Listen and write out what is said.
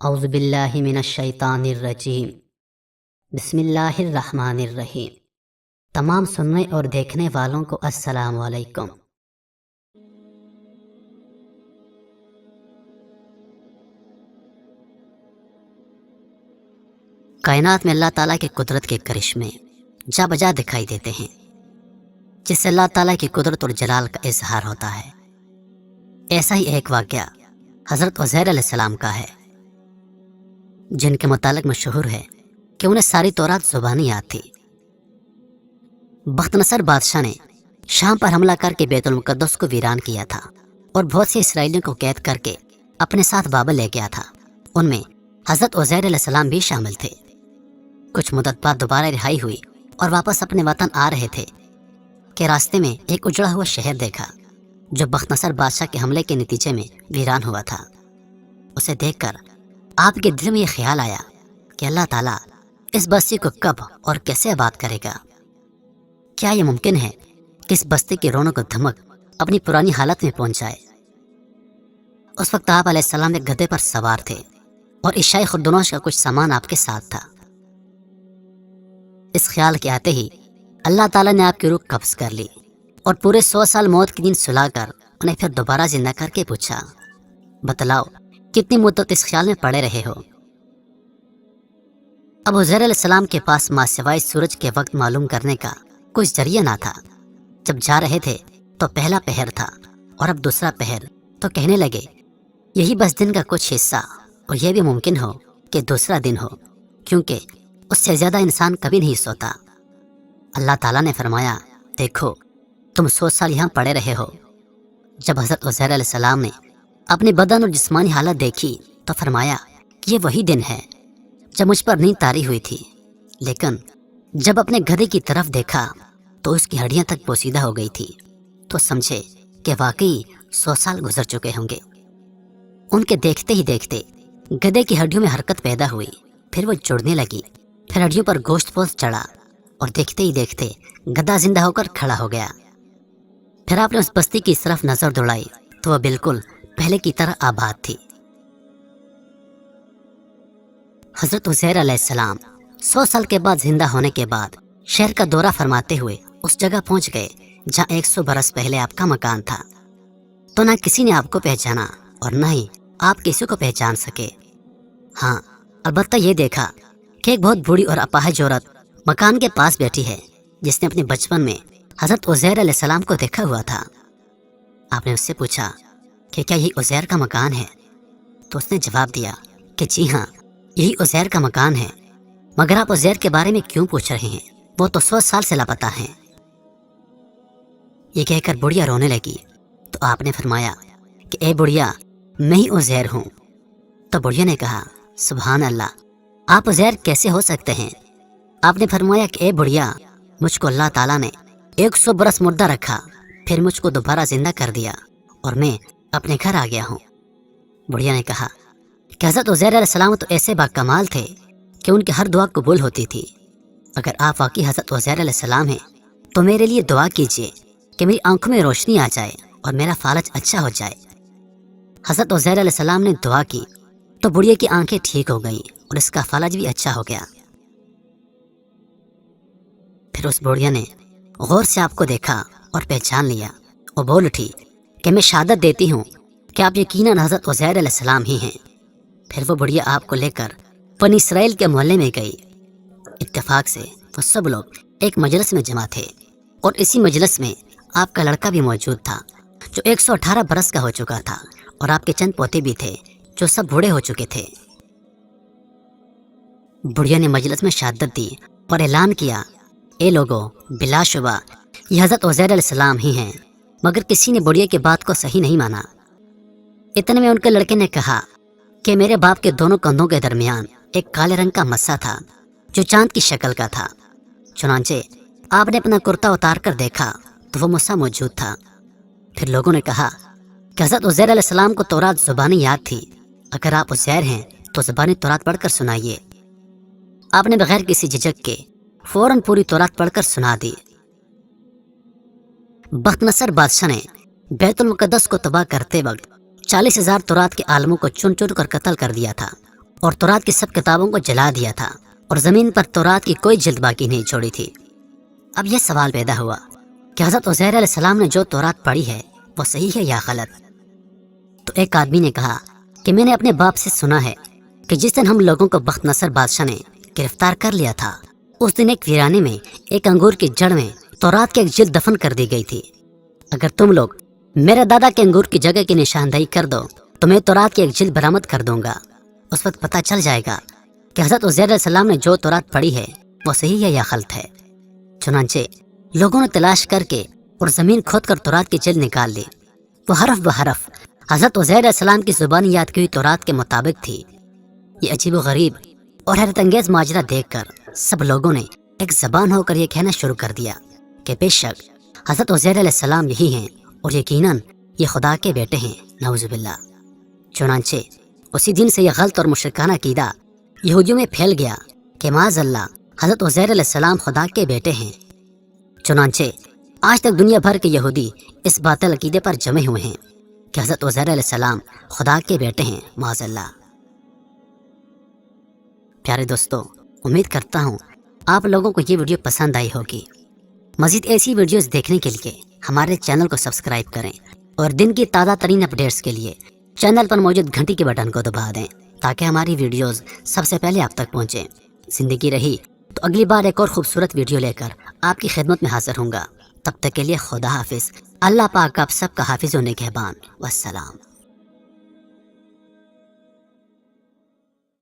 اعوذ باللہ من الشیطان الرجیم، بسم اللہ الرحمن الرحیم۔ تمام سننے اور دیکھنے والوں کو السلام علیکم۔ کائنات میں اللہ تعالیٰ کی قدرت کے کرشمے جا بجا دکھائی دیتے ہیں، جس سے اللہ تعالیٰ کی قدرت اور جلال کا اظہار ہوتا ہے۔ ایسا ہی ایک واقعہ حضرت عزیر علیہ السلام کا ہے، جن کے متعلق مشہور ہے کہ انہیں ساری تورات زبانی یاد تھی۔ بخت نصر بادشاہ نے شام پر حملہ کر کے بیت المقدس کو ویران کیا تھا اور بہت سے اسرائیلیوں کو قید کر کے اپنے ساتھ بابل لے گیا تھا۔ ان میں حضرت عزیر علیہ السلام بھی شامل تھے۔ کچھ مدت بعد دوبارہ رہائی ہوئی اور واپس اپنے وطن آ رہے تھے کہ راستے میں ایک اجڑا ہوا شہر دیکھا جو بخت نصر بادشاہ کے حملے کے نتیجے میں ویران ہوا تھا۔ اسے دیکھ کر آپ کے دل میں یہ خیال آیا کہ اللہ تعالیٰ اس بستی کو کب اور کیسے آباد کرے گا؟ کیا یہ ممکن ہے کہ اس بستی کی رونق و دھمک اپنی پرانی حالت میں پہنچ جائے؟ اس وقت آپ علیہ السلام ایک گدھے پر سوار تھے اور عشاء خردنوش کا کچھ سامان آپ کے ساتھ تھا۔ اس خیال کے آتے ہی اللہ تعالیٰ نے آپ کی روح قبض کر لی اور پورے 100 سال موت کی نیند سلا کر انہیں پھر دوبارہ زندہ کر کے پوچھا، بتلاؤ کتنی مدت اس خیال میں پڑے رہے ہو؟ اب عزیر علیہ السلام کے پاس ماں سوائے سورج کے وقت معلوم کرنے کا کوئی ذریعہ نہ تھا۔ جب جا رہے تھے تو پہلا پہر تھا اور اب دوسرا پہر، تو کہنے لگے یہی بس دن کا کچھ حصہ، اور یہ بھی ممکن ہو کہ دوسرا دن ہو، کیونکہ اس سے زیادہ انسان کبھی نہیں سوتا۔ اللہ تعالیٰ نے فرمایا، دیکھو تم 100 سال یہاں پڑے رہے ہو۔ جب حضرت عزیر علیہ السلام نے اپنی بدن اور جسمانی حالت دیکھی تو فرمایا کہ یہ وہی دن ہے جب مجھ پر نیند طاری ہوئی تھی، لیکن جب اپنے گدھے کی طرف دیکھا تو اس کی ہڈیاں تک پوسیدہ ہو گئی تھی، تو سمجھے کہ واقعی 100 سال گزر چکے ہوں گے۔ ان کے دیکھتے ہی دیکھتے گدھے کی ہڈیوں میں حرکت پیدا ہوئی، پھر وہ جڑنے لگی، پھر ہڈیوں پر گوشت پوست چڑھا اور دیکھتے ہی دیکھتے گدھا زندہ ہو کر کھڑا ہو گیا۔ پھر آپ نے اس بستی کی طرف نظر دوڑائی تو وہ بالکل پہلے کی طرح آباد تھی۔ حضرت عزیر علیہ السلام 100 سال کے بعد زندہ ہونے کے بعد شہر کا دورہ فرماتے ہوئے اس جگہ پہنچ گئے جہاں 100 برس پہلے آپ کا مکان تھا، تو نہ کسی نے آپ کو پہچانا اور نہ ہی آپ کسی کو پہچان سکے۔ ہاں، البتہ یہ دیکھا کہ ایک بہت بوڑھی اور اپاہج عورت مکان کے پاس بیٹھی ہے، جس نے اپنے بچپن میں حضرت عزیر علیہ السلام کو دیکھا ہوا تھا۔ آپ نے اس سے پوچھا کہ کیا یہی عزیر کا مکان ہے؟ تو اس نے جواب دیا کہ جی ہاں، یہی عزیر کا مکان ہے، مگر آپ عزیر کے بارے میں کیوں پوچھ رہے ہیں؟ وہ تو 100 سال سے لاپتہ ہیں۔ یہ کہہ کر بڑھیا رونے لگی تو آپ نے فرمایا کہ اے بڑھیا، میں ہی عزیر ہوں۔ تو بڑھیا نے کہا، سبحان اللہ، آپ عزیر کیسے ہو سکتے ہیں؟ آپ نے فرمایا کہ اے بڑھیا، مجھ کو اللہ تعالیٰ نے 100 برس مردہ رکھا، پھر مجھ کو دوبارہ زندہ کر دیا اور میں اپنے گھر آ گیا ہوں۔ بڑھیا نے کہا کہ حضرت عزیر علیہ السلام تو ایسے باکمال تھے کہ ان کی ہر دعا قبول ہوتی تھی۔ اگر آپ واقعی حضرت عزیر علیہ السلام ہیں تو میرے لیے دعا کیجیے کہ میری آنکھوں میں روشنی آ جائے اور میرا فالج اچھا ہو جائے۔ حضرت عزیر علیہ السلام نے دعا کی تو بڑھیا کی آنکھیں ٹھیک ہو گئیں اور اس کا فالج بھی اچھا ہو گیا۔ پھر اس بڑھیا نے غور سے آپ کو دیکھا اور پہچان لیا۔ وہ بول اٹھی کہ میں شہادت دیتی ہوں کہ آپ یقیناً حضرت عزیر علیہ السلام ہی ہیں۔ پھر وہ بڑھیا آپ کو لے کر بنی اسرائیل کے محلے میں گئی۔ اتفاق سے وہ سب لوگ ایک مجلس میں جمع تھے اور اسی مجلس میں آپ کا لڑکا بھی موجود تھا جو 118 برس کا ہو چکا تھا، اور آپ کے چند پوتے بھی تھے جو سب بوڑھے ہو چکے تھے۔ بڑھیا نے مجلس میں شہادت دی اور اعلان کیا، اے لوگو، بلا شبہ یہ حضرت عزیر علیہ السلام ہی ہیں۔ مگر کسی نے بڑھیا کی بات کو صحیح نہیں مانا۔ اتنے میں ان کے لڑکے نے کہا کہ میرے باپ کے دونوں کندھوں کے درمیان ایک کالے رنگ کا مسا تھا جو چاند کی شکل کا تھا۔ چنانچہ آپ نے اپنا کرتا اتار کر دیکھا تو وہ مسا موجود تھا۔ پھر لوگوں نے کہا کہ حضرت عزیر علیہ السلام کو تورات زبانی یاد تھی، اگر آپ عزیر ہیں تو زبانی تورات پڑھ کر سنائیے۔ آپ نے بغیر کسی جھجک کے فوراً پوری تورات پڑھ کر سنا دی۔ بخت نصر بادشاہ نے بیت المقدس کو تباہ کرتے وقت 40,000 تورات کے عالموں کو چن چن کر قتل کر دیا تھا اور تورات کی سب کتابوں کو جلا دیا تھا اور زمین پر تورات کی کوئی جلد باقی نہیں چھوڑی تھی۔ اب یہ سوال پیدا ہوا کہ حضرت عزیر علیہ السلام نے جو تورات پڑھی ہے وہ صحیح ہے یا غلط؟ تو ایک آدمی نے کہا کہ میں نے اپنے باپ سے سنا ہے کہ جس دن ہم لوگوں کو بخت نصر بادشاہ نے گرفتار کر لیا تھا، اس دن ایک ویرانے میں ایک انگور کی جڑ میں تورات کی ایک جلد دفن کر دی گئی تھی۔ اگر تم لوگ میرے دادا کے انگور کی جگہ کی نشاندہی کر دو تو میں تورات کی ایک جلد برآمد کر دوں گا۔ اس وقت پتہ چل جائے گا کہ حضرت عزیر علیہ السلام نے جو تورات پڑھی ہے وہ صحیح ہے یا غلط ہے۔ چنانچہ لوگوں نے تلاش کر کے اور زمین کھود کر تورات کی جلد نکال لی۔ وہ حرف بحرف حضرت عزیر علیہ السلام کی زبانی یاد کی ہوئی تورات کے مطابق تھی۔ یہ عجیب و غریب اور حیرت انگیز ماجرا دیکھ کر سب لوگوں نے ایک زبان ہو کر یہ کہنا شروع کر دیا کہ بے شک حضرت عزیر علیہ السلام یہی ہیں اور یقیناً یہ خدا کے بیٹے ہیں، نعوذ باللہ۔ چنانچہ اسی دن سے یہ غلط اور مشرکانہ عقیدہ یہودیوں میں پھیل گیا کہ معاذ اللہ حضرت عزیر علیہ السلام خدا کے بیٹے ہیں۔ چنانچہ آج تک دنیا بھر کے یہودی اس باطل عقیدے پر جمے ہوئے ہیں کہ حضرت عزیر علیہ السلام خدا کے بیٹے ہیں، معاذ اللہ۔ پیارے دوستو، امید کرتا ہوں آپ لوگوں کو یہ ویڈیو پسند آئی ہوگی۔ مزید ایسی ویڈیوز دیکھنے کے لیے ہمارے چینل کو سبسکرائب کریں اور دن کی تازہ ترین اپڈیٹس کے لیے چینل پر موجود گھنٹی کے بٹن کو دبا دیں تاکہ ہماری ویڈیوز سب سے پہلے آپ تک پہنچیں۔ زندگی رہی تو اگلی بار ایک اور خوبصورت ویڈیو لے کر آپ کی خدمت میں حاضر ہوں گا۔ تب تک کے لیے خدا حافظ۔ اللہ پاک آپ سب کا حافظ و نگہبان۔ والسلام۔